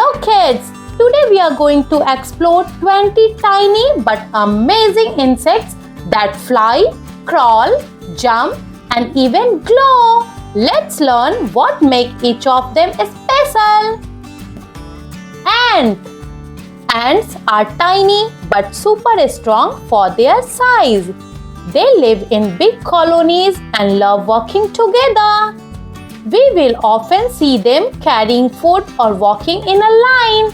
Hello kids! Today we are going to explore 20 tiny but amazing insects that fly, crawl, jump and even glow. Let's learn what makes each of them special. Ant. Ants are tiny but super strong for their size. They live in big colonies and love working together. We will often see them carrying food or walking in a line.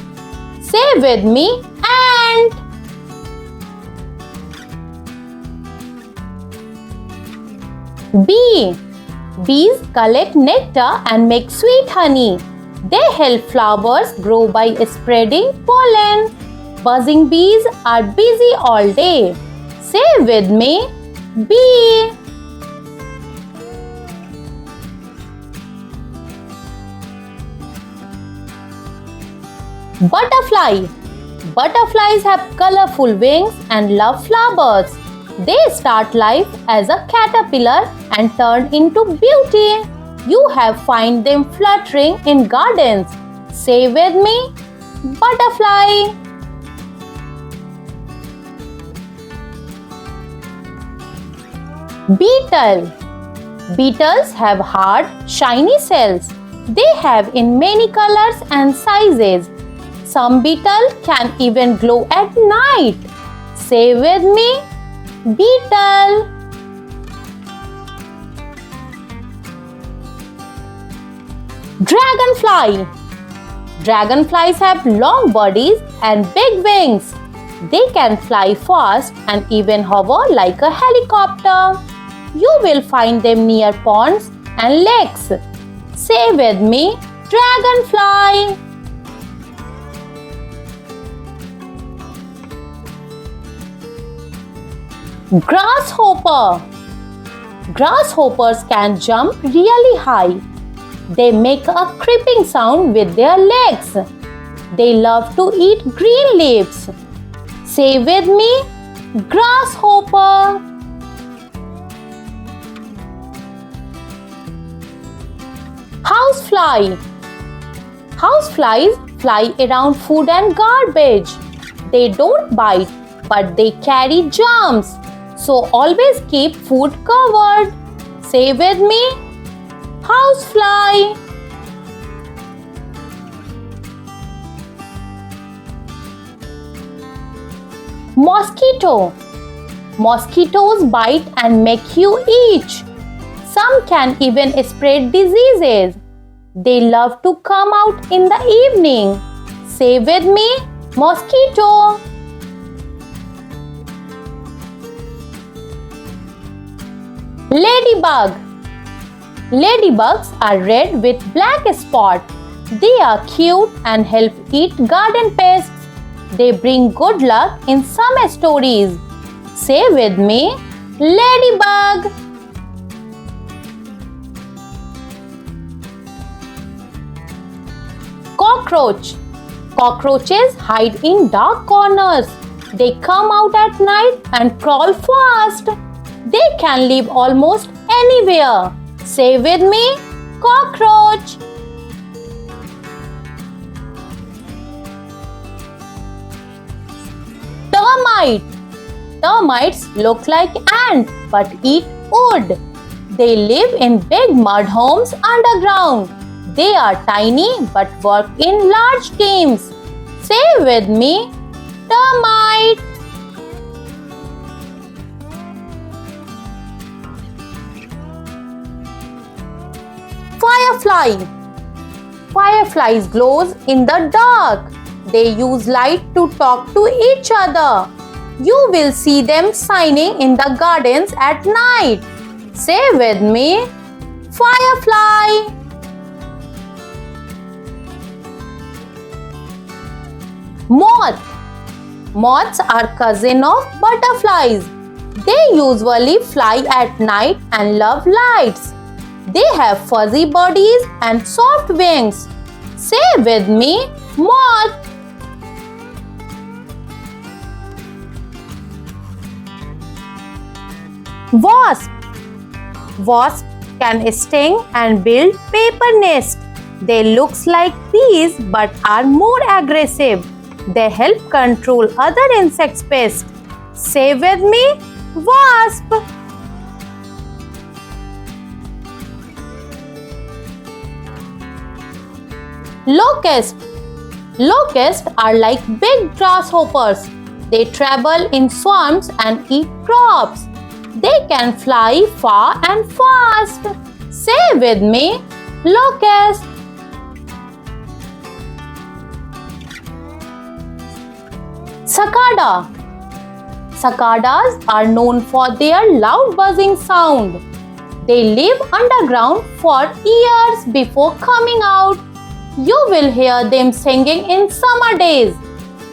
Say with me, ant. Bee. Bees collect nectar and make sweet honey. They help flowers grow by spreading pollen. Buzzing bees are busy all day. Say with me, bee. Butterfly. Butterflies have colorful wings and love flowers. They start life as a caterpillar and turn into beauty. You have find them fluttering in gardens. Say with me, butterfly. Beetle. Beetles have hard, shiny cells. They have in many colors and sizes. Some beetles can even glow at night. Say with me, beetle. Dragonfly. Dragonflies have long bodies and big wings. They can fly fast and even hover like a helicopter. You will find them near ponds and lakes. Say with me, dragonfly. Grasshopper. Grasshoppers can jump really high. They make a creeping sound with their legs. They love to eat green leaves. Say with me, grasshopper. Housefly. Houseflies fly around food and garbage. They don't bite, but they carry germs. So always keep food covered. Say with me, housefly. Mosquito. Mosquitoes bite and make you itch. Some can even spread diseases. They love to come out in the evening. Say with me, mosquito. Ladybug. Ladybugs are red with black spot. They are cute and help eat garden pests. They bring good luck in some stories. Say with me, ladybug. Cockroach. Cockroaches hide in dark corners. They come out at night and crawl fast. They can live almost anywhere. Say with me, cockroach. Termite. Termites look like ants but eat wood. They live in big mud homes underground. They are tiny but work in large teams. Say with me, termite. Firefly. Fireflies glows in the dark. They use light to talk to each other. You will see them shining in the gardens at night. Say with me, firefly. Moth. Moths are cousin of butterflies. They usually fly at night and love lights. They have fuzzy bodies and soft wings. Say with me, moth. Wasp. Wasps can sting and build paper nests. They looks like bees but are more aggressive. They help control other insect pests. Say with me, wasp. Locust. Locusts are like big grasshoppers. They travel in swarms and eat crops. They can fly far and fast. Say with me, locust. Cicada. Cicadas are known for their loud buzzing sound. They live underground for years before coming out. You will hear them singing in summer days.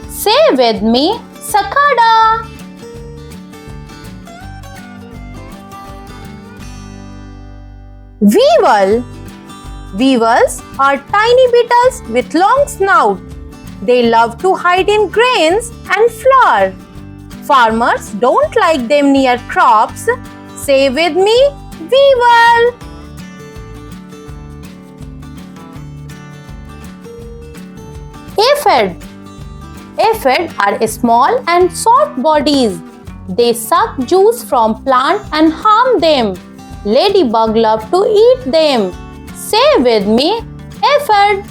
Say with me, cicada. Weevil. Weevils are tiny beetles with long snout. They love to hide in grains and flour. Farmers don't like them near crops. Say with me, weevil. Aphid. Aphids are small and soft bodies. They suck juice from plants and harm them. Ladybug love to eat them. Say with me, aphid.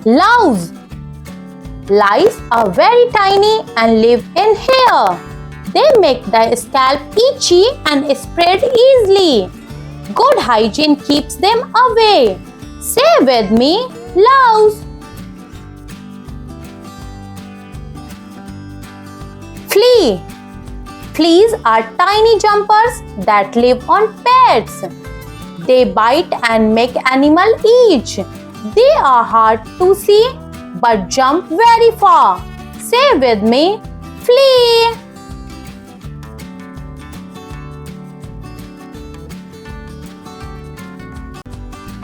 Louse. Lice are very tiny and live in hair. They make the scalp itchy and spread easily. Good hygiene keeps them away. Say with me, louse. Flea. Fleas are tiny jumpers that live on pets. They bite and make animal itch. They are hard to see but jump very far. Say with me, flea.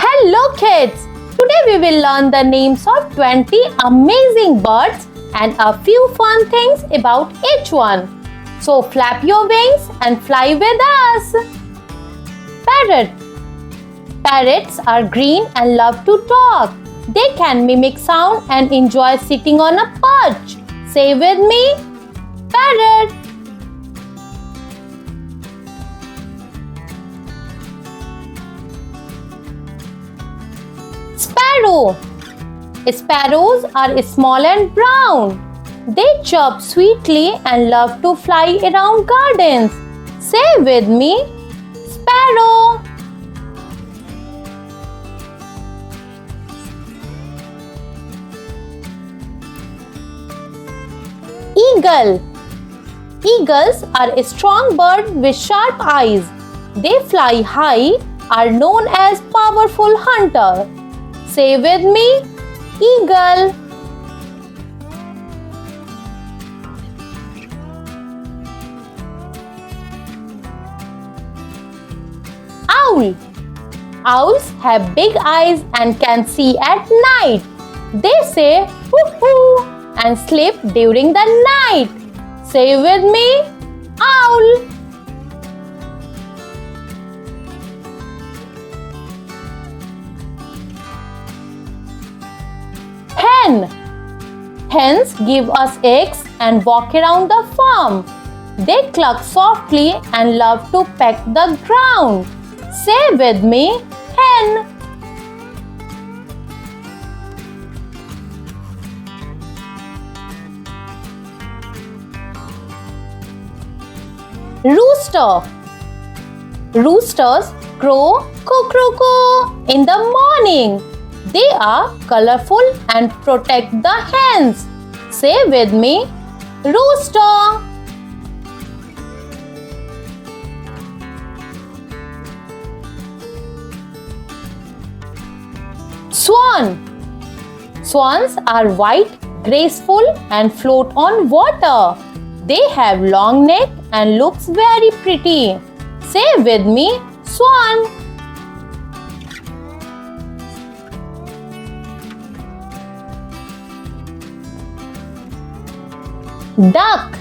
Hello kids! Today we will learn the names of 20 amazing birds and a few fun things about each one. So flap your wings and fly with us. Parrot. Parrots are green and love to talk. They can mimic sound and enjoy sitting on a perch. Say with me, parrot. Sparrow. Sparrows are small and brown. They chirp sweetly and love to fly around gardens. Say with me, sparrow. Eagle. Eagles are a strong bird with sharp eyes. They fly high, are known as powerful hunter. Say with me, eagle. Owl. Owls have big eyes and can see at night. They say hoo-hoo and sleep during the night. Say with me, owl. Hen. Hens give us eggs and walk around the farm. They cluck softly and love to peck the ground. Say with me, hen. Rooster. Roosters crow cuckoo in the morning. They are colorful and protect the hens. Say with me, rooster. Swan. Swans are white, graceful and float on water. They have long neck and looks very pretty. Say with me, swan. Duck.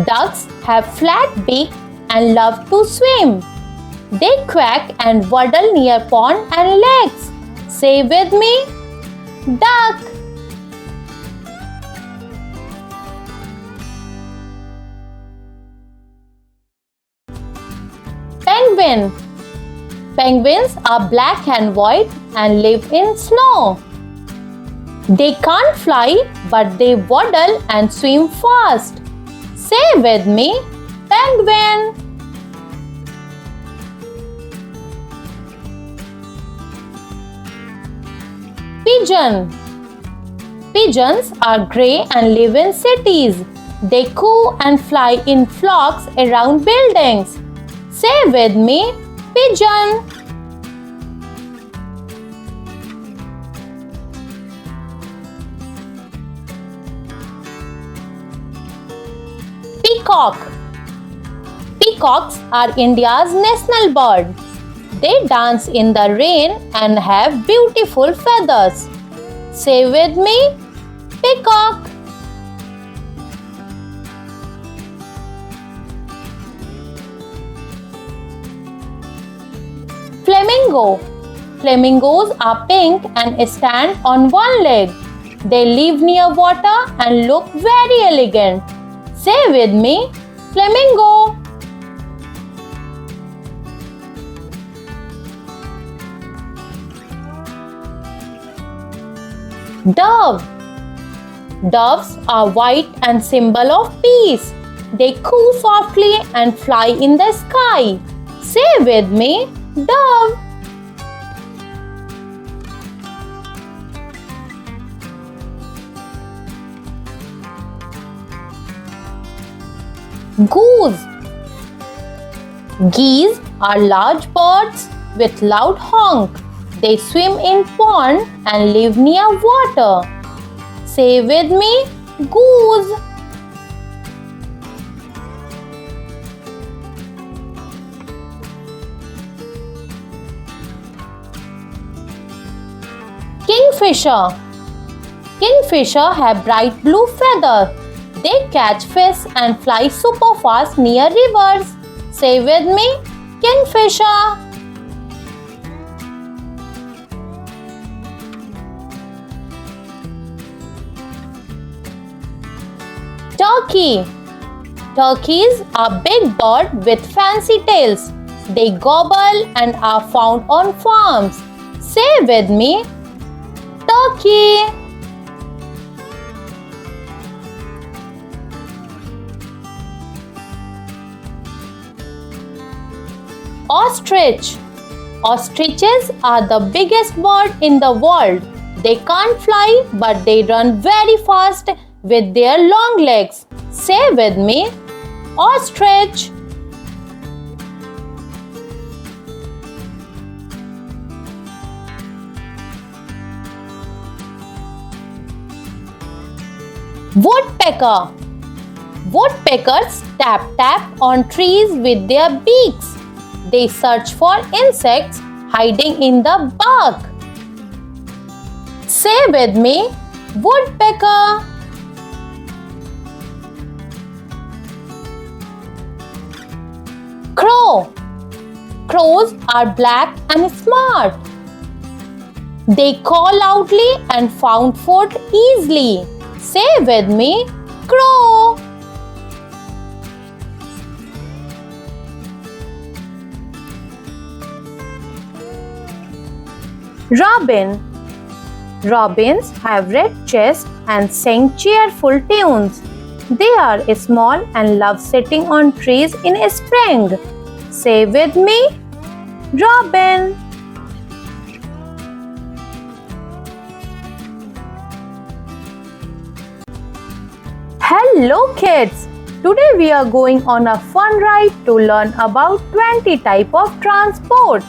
Ducks have flat beak and love to swim. They quack and waddle near pond and lakes. Say with me, duck. Penguin. Penguins are black and white and live in snow. They can't fly, but they waddle and swim fast. Say with me, penguin. Pigeon. Pigeons are grey and live in cities. They coo and fly in flocks around buildings. Say with me, pigeon. Peacock. Peacocks are India's national bird. They dance in the rain and have beautiful feathers. Say with me, peacock. Flamingo. Flamingos are pink and stand on one leg. They live near water and look very elegant. Say with me, flamingo. Dove. Doves are white and symbol of peace. They coo softly and fly in the sky. Say with me, dove. Goose. Geese are large birds with loud honk. They swim in pond and live near water. Say with me, goose. Kingfisher. Kingfisher have bright blue feathers. They catch fish and fly super fast near rivers. Say with me, kingfisher. Turkey. Turkeys are big birds with fancy tails. They gobble and are found on farms. Say with me, turkey. Ostrich. Ostriches are the biggest bird in the world. They can't fly, but they run very fast with their long legs. Say with me, ostrich. Woodpecker. Woodpeckers tap on trees with their beaks. They search for insects hiding in the bark. Say with me, woodpecker. Crow. Crows are black and smart. They call loudly and found food easily. Say with me, crow. Robin. Robins have red chests and sing cheerful tunes. They are small and love sitting on trees in spring. Say with me, robin. Hello kids! Today we are going on a fun ride to learn about 20 types of transport,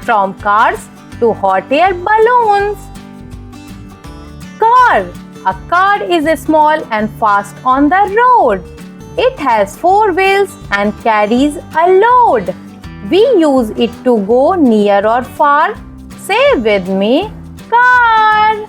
from cars to hot air balloons. Car. A car is small and fast on the road. It has 4 wheels and carries a load. We use it to go near or far. Say with me, car.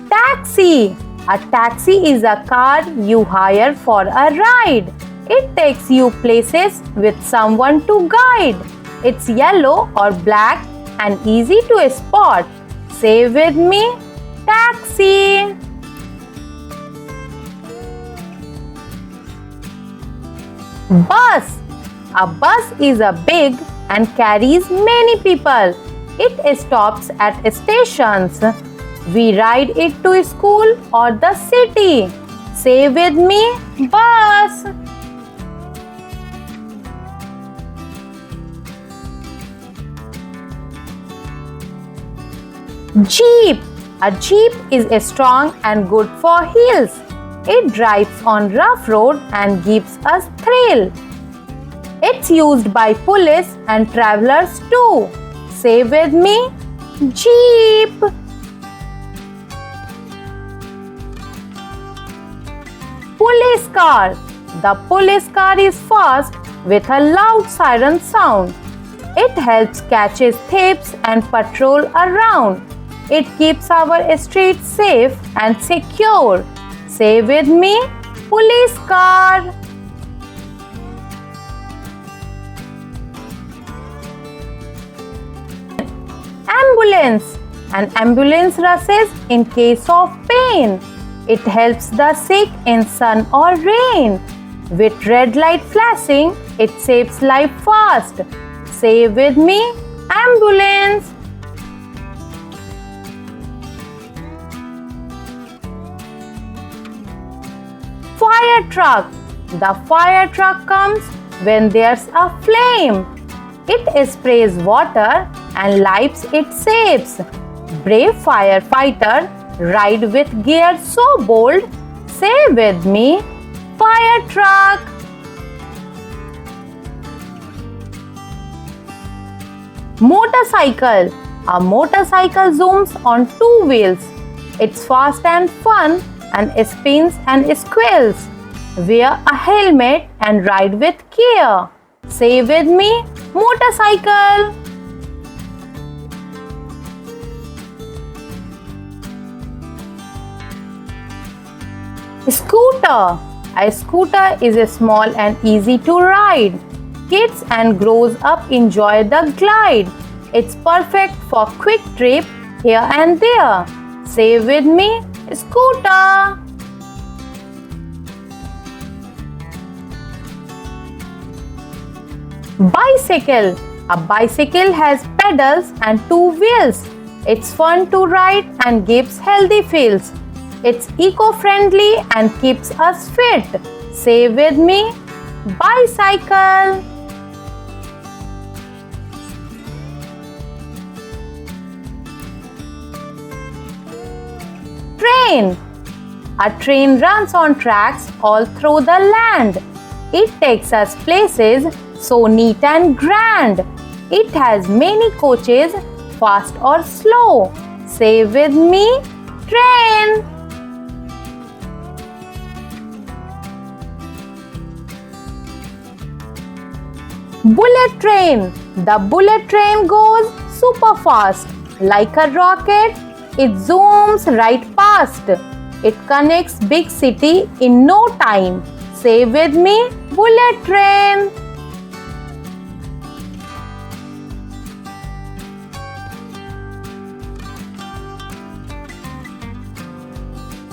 Taxi. A taxi is a car you hire for a ride. It takes you places with someone to guide. It's yellow or black and easy to spot. Say with me, taxi. Bus. A bus is a big and carries many people. It stops at stations. We ride it to school or the city. Say with me, bus. Jeep. A jeep is strong and good for hills. It drives on rough road and gives us thrill. It's used by police and travelers too. Say with me, Jeep. Police car. The police car is fast with a loud siren sound. It helps catches thieves and patrol around. It keeps our streets safe and secure. Say with me, police car. Ambulance. An ambulance rushes in case of pain. It helps the sick in sun or rain. With red light flashing, it saves life fast. Say with me, ambulance. Fire truck. The fire truck comes when there's a flame. It sprays water and lives it saves. Brave firefighter ride with gear so bold. Say with me, fire truck. Motorcycle. A motorcycle zooms on two wheels. It's fast and fun and spins and squeals. Wear a helmet and ride with care. Say with me, motorcycle. Scooter. A scooter is small and easy to ride. Kids and grown up enjoy the glide. It's perfect for quick trip here and there. Say with me, scooter. Bicycle. A bicycle has pedals and two wheels. It's fun to ride and gives healthy feels. It's eco-friendly and keeps us fit. Say with me, bicycle. Train. A train runs on tracks all through the land. It takes us places so neat and grand. It has many coaches, fast or slow. Say with me, train. Bullet train. The bullet train goes super fast. Like a rocket, it zooms right past. It connects big city in no time. Say with me, bullet train.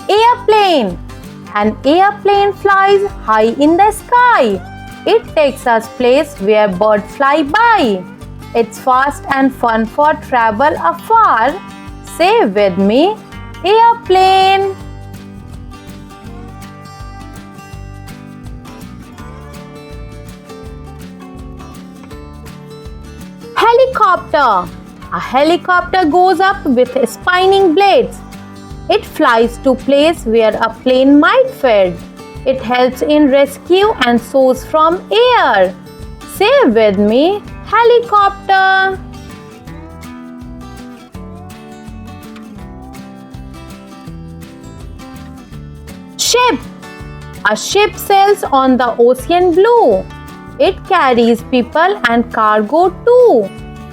Airplane. An airplane flies high in the sky. It takes us place where birds fly by. It's fast and fun for travel afar. Say with me, airplane. Helicopter. A helicopter goes up with spinning blades. It flies to place where a plane might fit. It helps in rescue and soars from air. Say with me, helicopter. Ship. A ship sails on the ocean blue. It carries people and cargo too.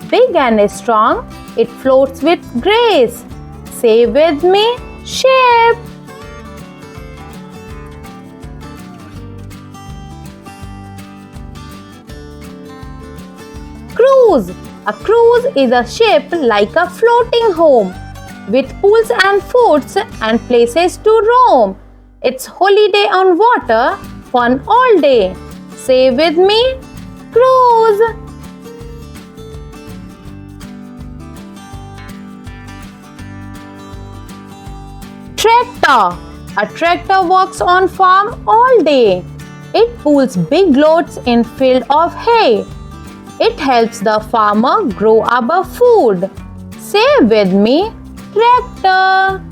Big and strong, it floats with grace. Say with me, ship. cruise. A cruise is a ship like a floating home with pools and forts and places to roam. It's holiday on water, fun all day. Say with me, cruise. Tractor. A tractor works on farm all day. It pulls big loads in field of hay. It helps the farmer grow our food. Say with me, tractor.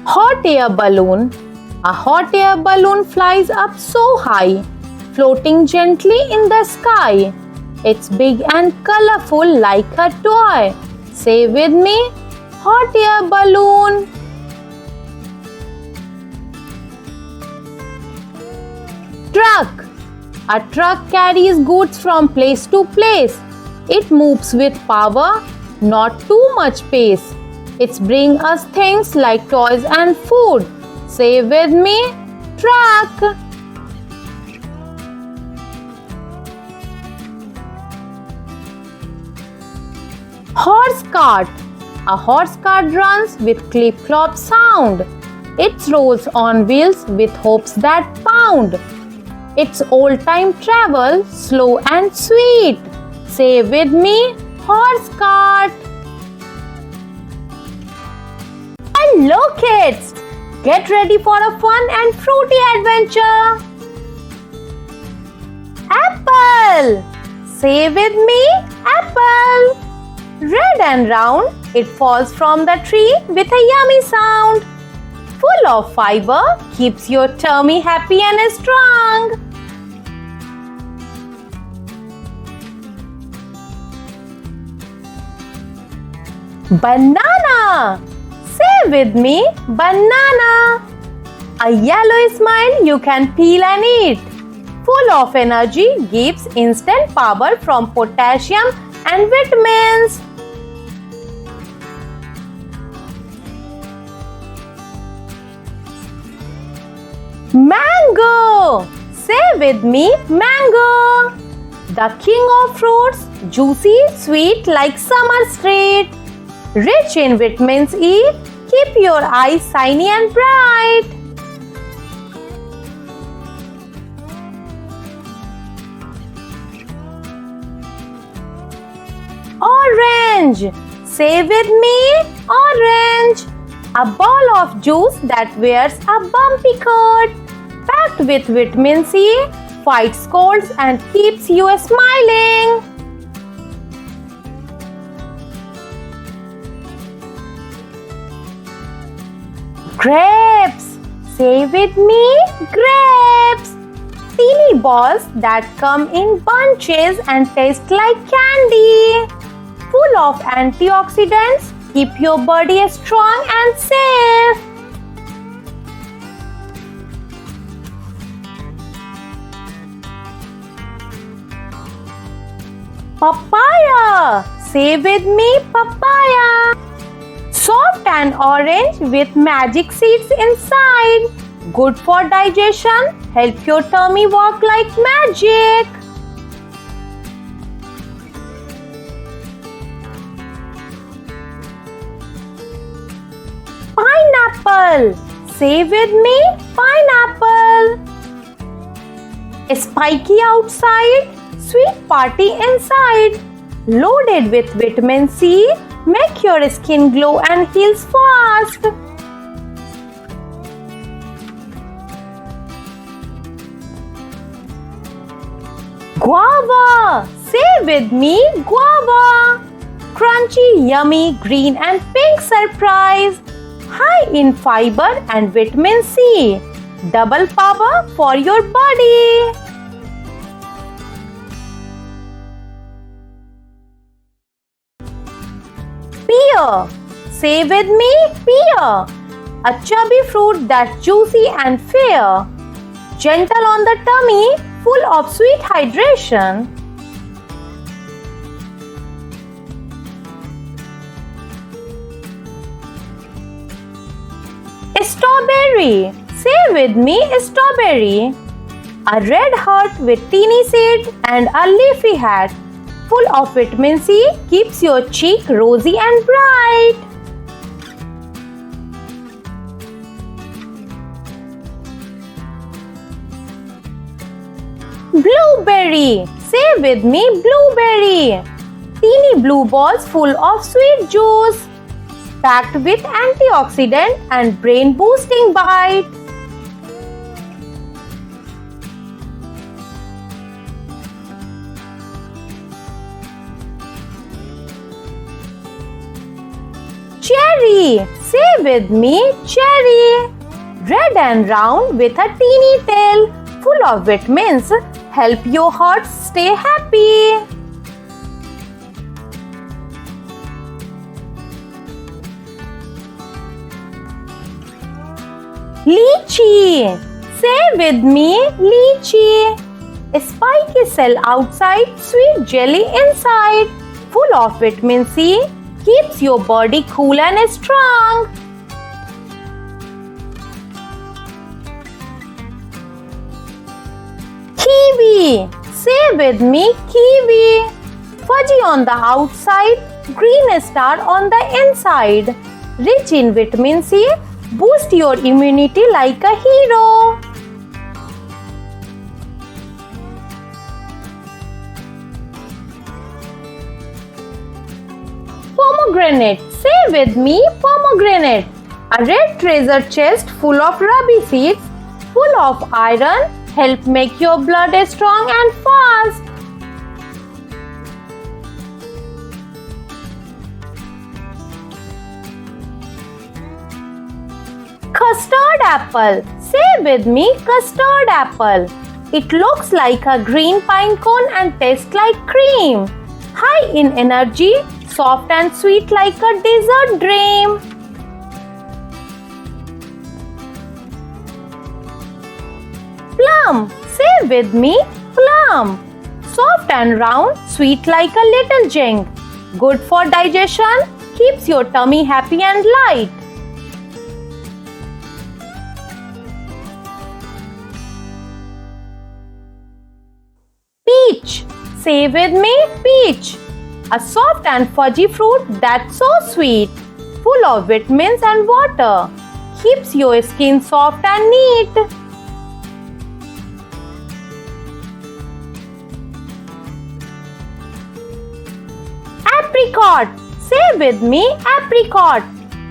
Hot air balloon. A hot air balloon flies up so high, floating gently in the sky. It's big and colorful like a toy. Say with me, hot air balloon. Truck. A truck carries goods from place to place. It moves with power, not too much pace. It's bring us things like toys and food. Say with me, truck. Horse cart. A horse cart runs with clip-clop sound. It rolls on wheels with hoops that pound. It's old-time travel, slow and sweet. Say with me, horse cart. Hello kids! Get ready for a fun and fruity adventure. Apple. Say with me, apple. Red and round, it falls from the tree with a yummy sound. Full of fiber, keeps your tummy happy and strong. Banana. Say with me, banana. A yellow smile you can peel and eat. Full of energy, gives instant power from potassium and vitamins. Mango. Say with me, mango. The king of fruits, juicy, sweet like summer street. Rich in vitamins E, keep your eyes shiny and bright. Orange. Say with me, orange. A ball of juice that wears a bumpy coat. Packed with vitamin C, fights colds and keeps you smiling. Grapes. Say with me, grapes. Teeny balls that come in bunches and taste like candy. Full of antioxidants, keep your body strong and safe. Papaya. Say with me, papaya. Soft and orange with magic seeds inside. Good for digestion, help your tummy work like magic. Pineapple. Say with me, pineapple. Spiky outside, sweet party inside. Loaded with vitamin C, make your skin glow and heals fast. Guava. Say with me, guava. Crunchy, yummy, green and pink surprise. High in fiber and vitamin C. Double power for your body. Pear. Say with me, pear. A chubby fruit that's juicy and fair. Gentle on the tummy, full of sweet hydration. Strawberry. Say with me, strawberry. A red heart with teeny seed and a leafy hat full of vitamin C keeps your cheek rosy and bright. Blueberry. Say with me, blueberry. Teeny blue balls full of sweet juice, packed with antioxidant and brain boosting bite. Cherry. Say with me, cherry. Red and round with a teeny tail full of vitamins help your heart stay happy. Lychee. Say with me, lychee. A spiky cell outside, sweet jelly inside, full of vitamin C, keeps your body cool and strong. Kiwi. Say with me, kiwi. Fudgy on the outside, green star on the inside. Rich in vitamin C, boost your immunity like a hero. Pomegranate. Say with me, pomegranate. A red treasure chest full of ruby seeds, full of iron, help make your blood strong and fast. Custard apple. Say with me, custard apple. It looks like a green pine cone and tastes like cream. High in energy, soft and sweet like a dessert dream. Plum. Say with me, plum. Soft and round, sweet like a little jing. Good for digestion, keeps your tummy happy and light. Peach. Say with me, peach. A soft and fudgy fruit that's so sweet, full of vitamins and water, keeps your skin soft and neat. Apricot. Say with me, apricot.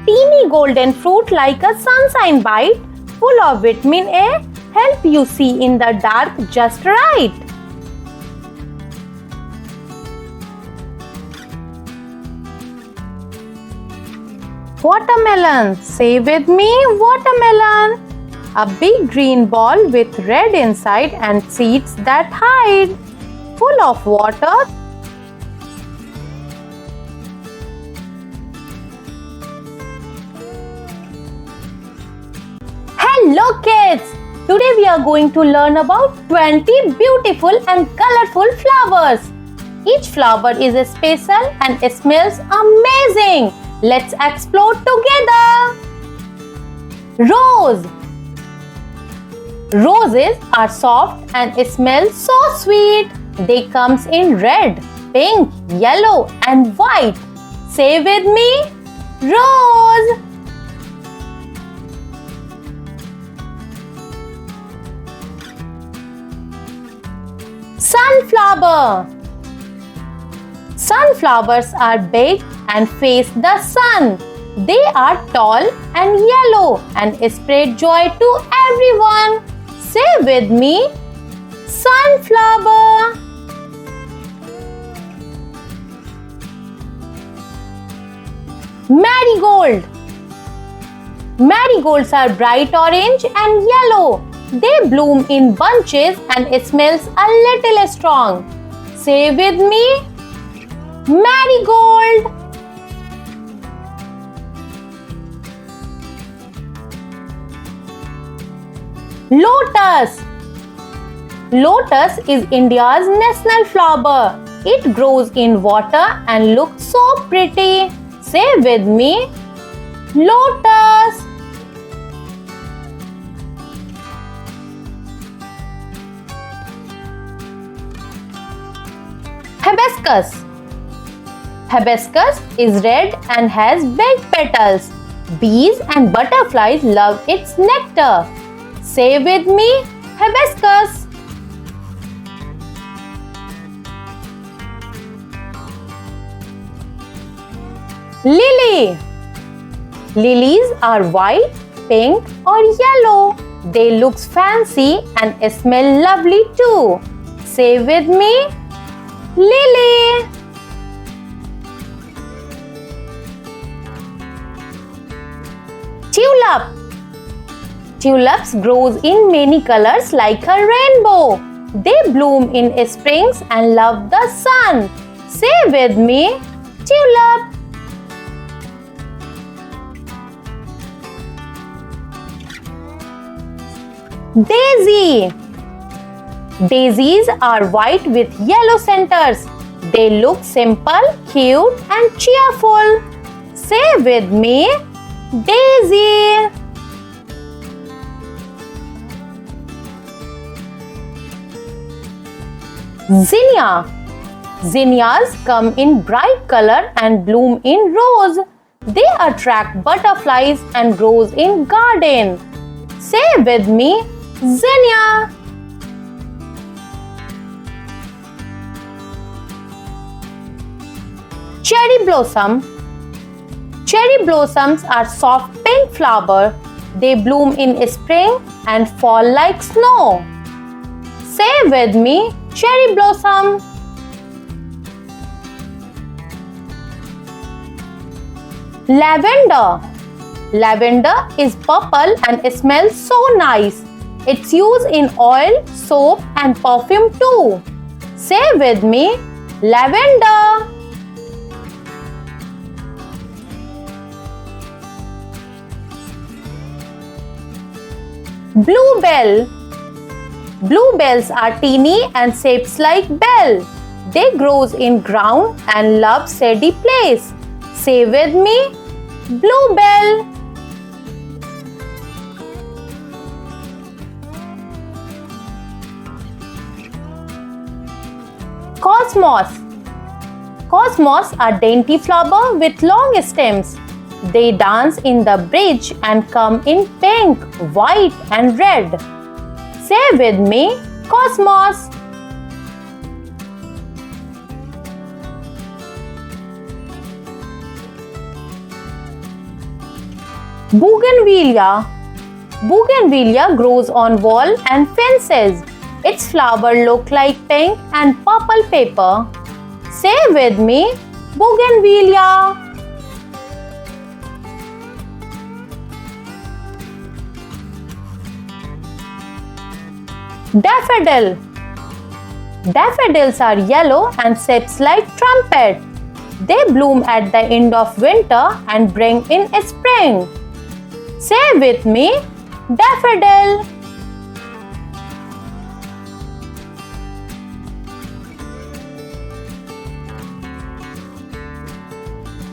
Teeny golden fruit like a sunshine bite, full of vitamin A, help you see in the dark just right. Watermelon. Say with me, watermelon. A big green ball with red inside and seeds that hide, full of water. Hello kids! Today we are going to learn about 20 beautiful and colorful flowers. Each flower is special and smells amazing. Let's explore together. Rose. Roses are soft and smell so sweet. They comes in red, pink, yellow and white. Say with me, rose. Sunflower. Sunflowers are big and face the sun. They are tall and yellow and spread joy to everyone. Say with me, sunflower. Marigold. Marigolds are bright orange and yellow. They bloom in bunches and smells a little strong. Say with me, marigold. Lotus. Lotus is India's national flower. It grows in water and looks so pretty. Say with me, lotus. hibiscus. Hibiscus is red and has big petals. Bees and butterflies love its nectar. Say with me, hibiscus. Lily. Lilies are white, pink or yellow. They look fancy and smell lovely too. Say with me, lily. Tulip. Tulips grows in many colors like a rainbow. They bloom in springs and love the sun. Say with me, tulip. Daisy. Daisies are white with yellow centers. They look simple, cute and cheerful. Say with me, daisy. Zinnia. Zinnias come in bright color and bloom in rows. They attract butterflies and grows in garden. Say with me, zinnia. Cherry blossom. Cherry blossoms are soft pink flower. They bloom in spring and fall like snow. Say with me, cherry blossom. Lavender. Lavender is purple and smells so nice. It's used in oil, soap and perfume too. Say with me, lavender. Bluebell. Bluebells are teeny and shaped like bell. They grow in ground and love shady place. Say with me, bluebell. Cosmos. Cosmos are dainty flower with long stems. They dance in the bridge and come in pink, white and red. Say with me, cosmos. Bougainvillea. Bougainvillea grows on wall and fences. Its flower look like pink and purple paper. Say with me, bougainvillea. Daffodil. Daffodils are yellow and shaped like trumpet. They bloom at the end of winter and bring in spring. Say with me, daffodil.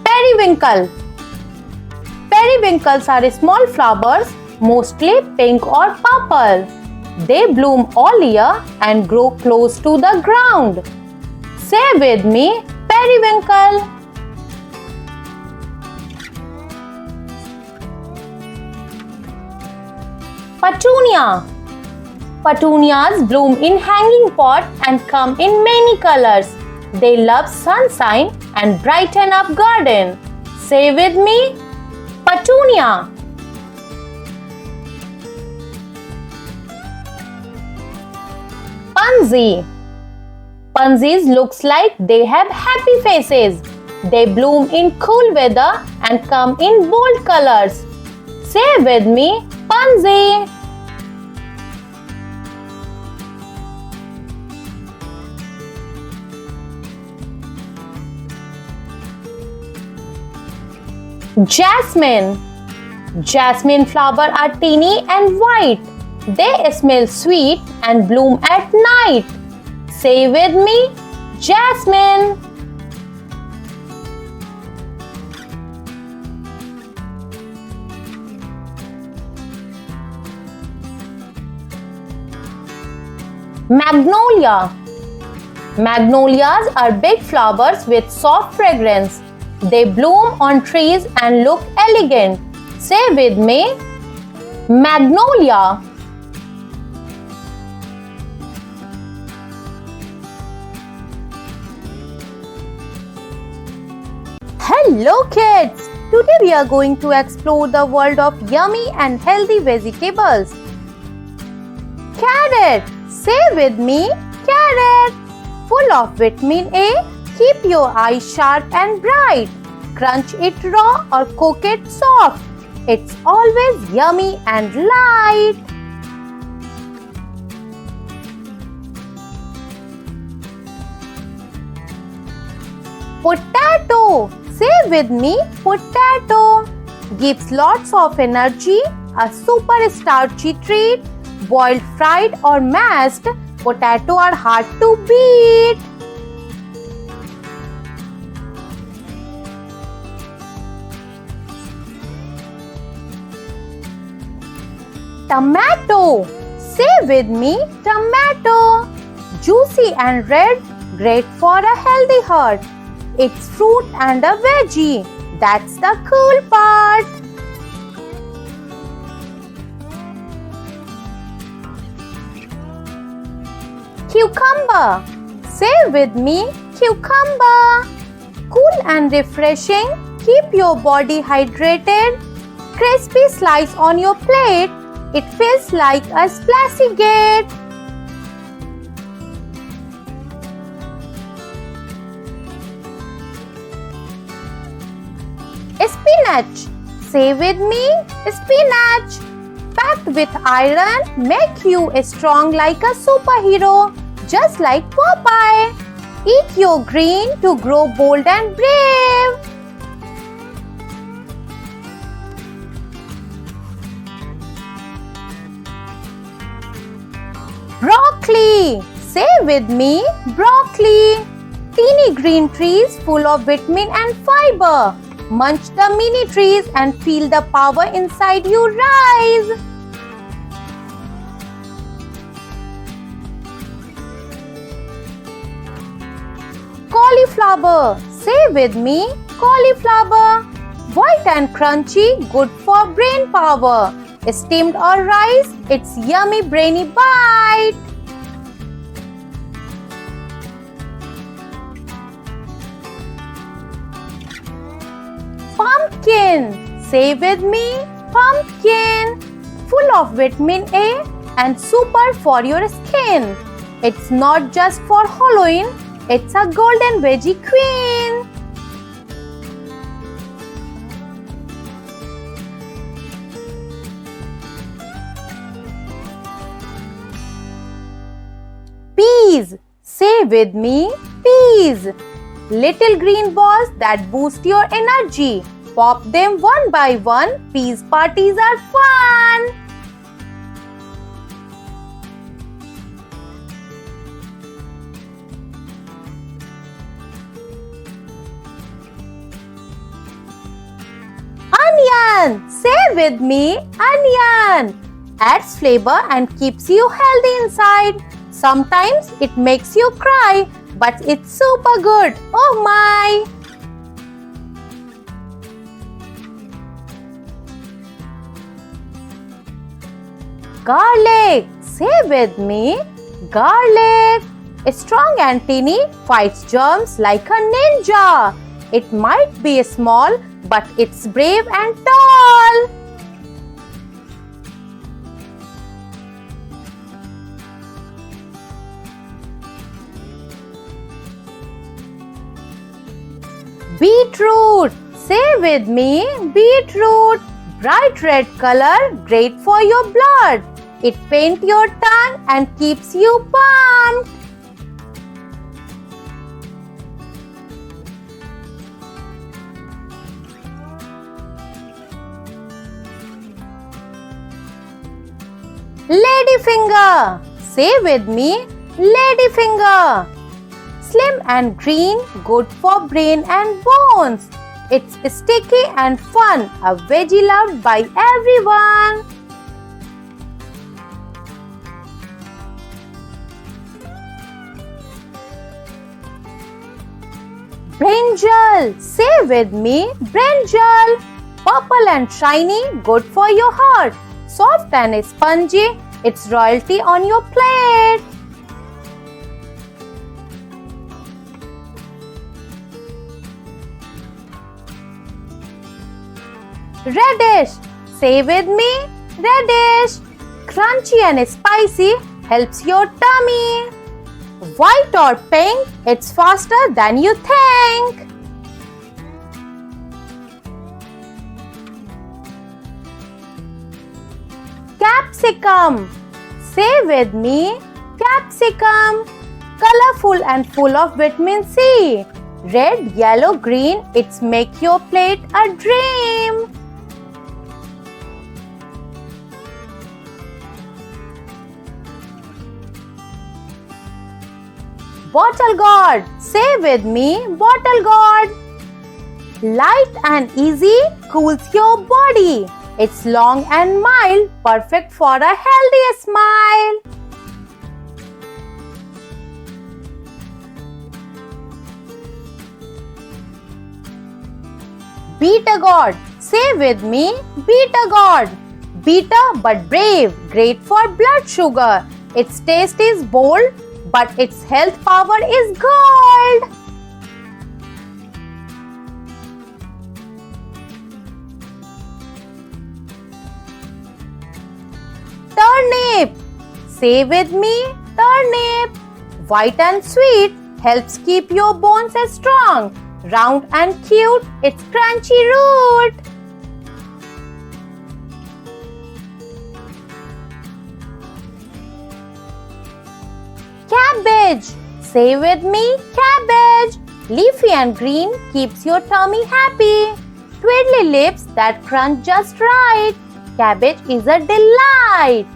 Periwinkle. Periwinkles are small flowers, mostly pink or purple. They bloom all year and grow close to the ground. Say with me, periwinkle. Petunia. Petunias bloom in hanging pot and come in many colors. They love sunshine and brighten up garden. Say with me, petunia. Pansy. Pansies looks like they have happy faces. They bloom in cool weather and come in bold colors. Say with me, pansy. Jasmine. Jasmine flowers are teeny and white. They smell sweet and bloom at night. Say with me, jasmine. Magnolia. Magnolias are big flowers with soft fragrance. They bloom on trees and look elegant. Say with me, magnolia. Hello kids! Today we are going to explore the world of yummy and healthy vegetables. Carrot. Say with me, carrot. Full of vitamin A, keep your eyes sharp and bright. Crunch it raw or cook it soft. It's always yummy and light. Potato. Say with me, potato. Gives lots of energy, a super starchy treat. Boiled, fried or mashed, potato are hard to beat. Tomato. Say with me, tomato. Juicy and red, great for a healthy heart. It's fruit and a veggie. That's the cool part. Cucumber. Say with me, cucumber. Cool and refreshing. Keep your body hydrated. Crispy slice on your plate. It feels like a splashy gate. Spinach. Say with me, spinach. Packed with iron, make you strong like a superhero, just like Popeye. Eat your green to grow bold and brave. Broccoli. Say with me, broccoli. Teeny green trees full of vitamin and fiber. Munch the mini trees and feel the power inside you rise. Cauliflower. Say with me, cauliflower. White and crunchy, good for brain power. Steamed or rice, it's yummy brainy bite. Pumpkin. Say with me, pumpkin. Full of vitamin A and super for your skin. It's not just for Halloween, it's a golden veggie queen. Peas. Say with me, peas. Little green balls that boost your energy. Pop them one by one. Peas parties are fun. Onion. Say with me, onion. Adds flavor and keeps you healthy inside. Sometimes it makes you cry, but it's super good. Oh my! Garlic. Say with me, garlic. Strong and teeny, fights germs like a ninja. It might be small, but it's brave and tall. Beetroot. Say with me, beetroot. Bright red color, great for your blood. It paints your tongue and keeps you pumped. Ladyfinger. Say with me, ladyfinger. Slim and green, good for brain and bones. It's sticky and fun, a veggie loved by everyone. Brinjal, say with me, brinjal. Purple and shiny, good for your heart. Soft and spongy, it's royalty on your plate. Radish, say with me, radish. Crunchy and spicy, helps your tummy. White or pink, it's faster than you think. Capsicum, say with me, capsicum. Colorful and full of vitamin C. Red, yellow, green, it's make your plate a dream. Bottle gourd, say with me, bottle gourd. Light and easy, cools your body. It's long and mild, perfect for a healthy smile. Bitter gourd, say with me, bitter gourd. Bitter but brave, great for blood sugar. Its taste is bold, but its health power is gold. Turnip, say with me, turnip. White and sweet, helps keep your bones strong. Round and cute, it's crunchy root. Cabbage, say with me, cabbage. Leafy and green, keeps your tummy happy. Twiddly lips that crunch just right. Cabbage is a delight.